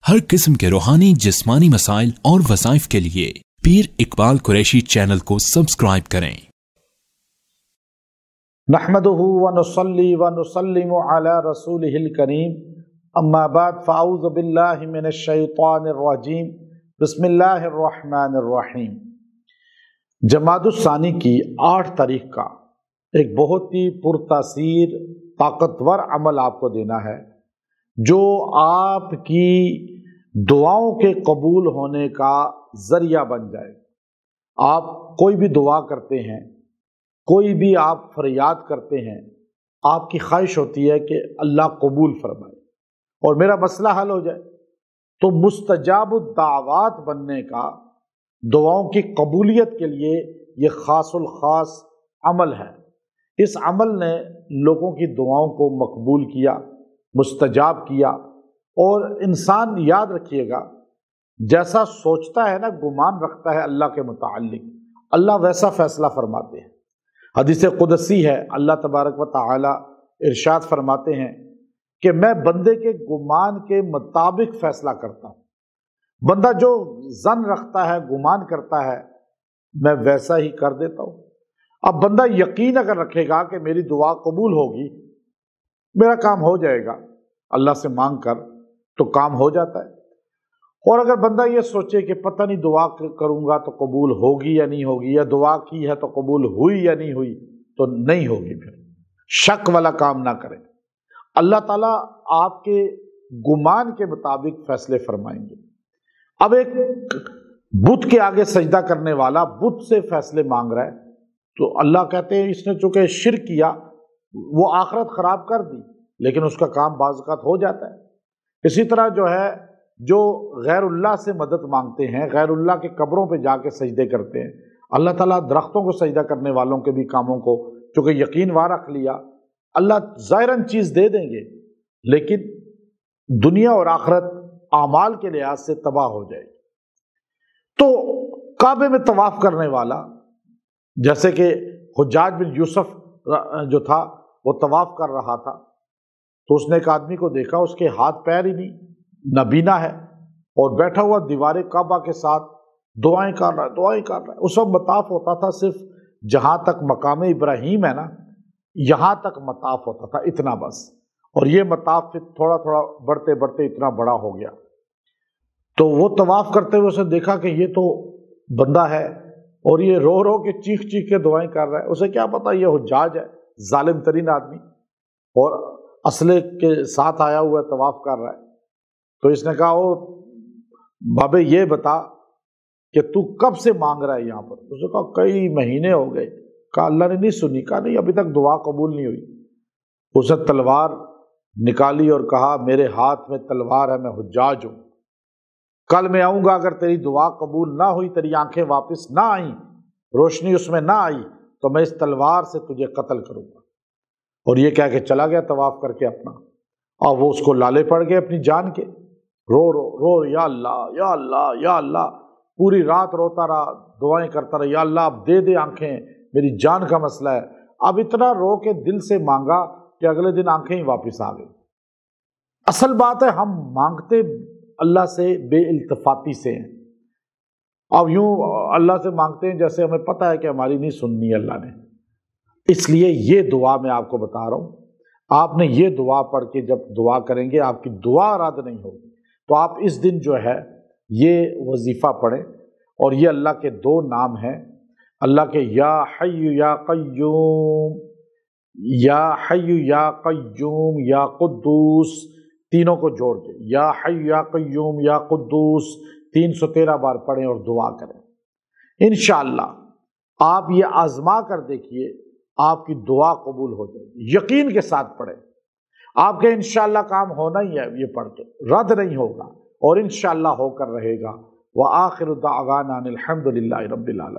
हर किस्म के रूहानी जिस्मानी मसाइल और वज़ाइफ के लिए पीर इकबाल कुरैशी चैनल को सब्सक्राइब करें। नहमदुहु व नुसल्ली व नुसल्लिमु अला रसूलिहिल करीम, अम्मा बाद फ़अऊज़ु बिल्लाहि मिनश शैतानिर रजीम, बिस्मिल्लाहिर रहमानिर रहीम। जमादुस्सानी की 8 तारीख का एक बहुत ही पुरतासीर ताकतवर अमल आपको देना है, जो आपकी दुआओं के कबूल होने का जरिया बन जाए। आप कोई भी दुआ करते हैं, कोई भी आप फरियाद करते हैं, आपकी ख्वाहिश होती है कि अल्लाह कबूल फरमाए और मेरा मसला हल हो जाए, तो मुस्तजाबुद दावात बनने का, दुआओं की कबूलियत के लिए ये खासुल खास अमल है। इस अमल ने लोगों की दुआओं को मकबूल किया, मुस्तजाब किया। और इंसान याद रखिएगा, जैसा सोचता है ना, गुमान रखता है अल्लाह के मुताल्लिक, अल्लाह वैसा फैसला फरमाते हैं। हदीस कुदसी है, अल्लाह तबारक व तआला इरशाद फरमाते हैं कि मैं बंदे के गुमान के मुताबिक फैसला करता हूँ। बंदा जो जन रखता है, गुमान करता है, मैं वैसा ही कर देता हूँ। अब बंदा यकीन अगर रखेगा कि मेरी दुआ कबूल होगी, मेरा काम हो जाएगा, अल्लाह से मांग कर तो काम हो जाता है। और अगर बंदा ये सोचे कि पता नहीं दुआ करूंगा तो कबूल होगी या नहीं होगी, या दुआ की है तो कबूल हुई या नहीं हुई, तो नहीं होगी, फिर शक वाला काम ना करें। अल्लाह ताला आपके गुमान के मुताबिक फैसले फरमाएंगे। अब एक बुत के आगे सजदा करने वाला बुत से फैसले मांग रहा है, तो अल्लाह कहते हैं इसने चूंकि शिर्क किया, वो आखिरत खराब कर दी, लेकिन उसका काम बाज़ हो जाता है। इसी तरह जो गैरुल्लाह से मदद मांगते हैं, गैरुल्लाह के कब्रों पे जाके सजदे करते हैं, अल्लाह ताला दरख्तों को सजदा करने वालों के भी कामों को चूंकि यकीन वार रख लिया, अल्लाह ज़ाहिरन चीज़ दे देंगे, लेकिन दुनिया और आखिरत आमाल के लिहाज से तबाह हो जाएगी। तो काबे में तवाफ करने वाला, जैसे कि हुज्जाज बिन यूसुफ जो था, वो तवाफ कर रहा था, तो उसने एक आदमी को देखा, उसके हाथ पैर ही नहीं, नबीना है, और बैठा हुआ दीवार काबा के साथ दुआएं कर रहा है, दुआएं कर रहा है। उस वक्त मताफ होता था सिर्फ जहां तक मकाम इब्राहिम है ना, यहां तक मताफ होता था, इतना बस। और ये मताफ फिर थोड़ा थोड़ा बढ़ते बढ़ते इतना बड़ा हो गया। तो वो तवाफ करते हुए उसने देखा कि ये तो बंदा है और ये रो रो के चीख चीख के दुआएं कर रहा है। उसे क्या पता ये हुज्जाज है, जालिम तरीन आदमी, और असले के साथ आया हुआ तवाफ कर रहा है। तो इसने कहा, ओ बाबे ये बता कि तू कब से मांग रहा है यहाँ पर? उसने कहा कई महीने हो गए। कहा अल्लाह ने नहीं सुनी? कहा नहीं, अभी तक दुआ कबूल नहीं हुई। उसने तलवार निकाली और कहा मेरे हाथ में तलवार है, मैं हुज्जाज हूं, कल मैं आऊंगा, अगर तेरी दुआ कबूल ना हुई, तेरी आंखें वापस ना आई, रोशनी उसमें ना आई, तो मैं इस तलवार से तुझे कत्ल करूंगा। और ये कह के चला गया तवाफ करके अपना। और वो उसको लाले पड़ गए अपनी जान के, रो रो रो, या अल्लाह या अल्लाह या अल्लाह, पूरी रात रोता रहा, दुआएं करता रहा, या अल्लाह अब दे दे आंखें, मेरी जान का मसला है। अब इतना रो के दिल से मांगा कि अगले दिन आंखें ही वापस आ गई। असल बात है, हम मांगते अल्लाह से बेइल्तिफाती से हैं। अब यूं अल्लाह से मांगते हैं जैसे हमें पता है कि हमारी नहीं सुननी अल्लाह ने। इसलिए ये दुआ मैं आपको बता रहा हूं, आपने ये दुआ पढ़ के जब दुआ करेंगे, आपकी दुआ रद्द नहीं होगी। तो आप इस दिन जो है ये वजीफा पढ़ें, और ये अल्लाह के 2 नाम हैं, अल्लाह के या हय्यु या क़य्यूम, या हय्यु या क़य्यूम, या कुद्दूस, तीनों को जोड़ के या हय्यु या क़य्यूम या कुद्दूस 313 बार पढ़ें और दुआ करें। इंशाअल्लाह आप ये आजमा कर देखिए, आपकी दुआ कबूल हो जाएगी। यकीन के साथ पढ़ें, आपके इंशाअल्लाह काम होना ही है, ये पढ़ के रद्द नहीं होगा और इंशाअल्लाह होकर रहेगा। व आखिरु दावाना अनिल हम्दुलिल्लाहि रब्बिल आलमीन।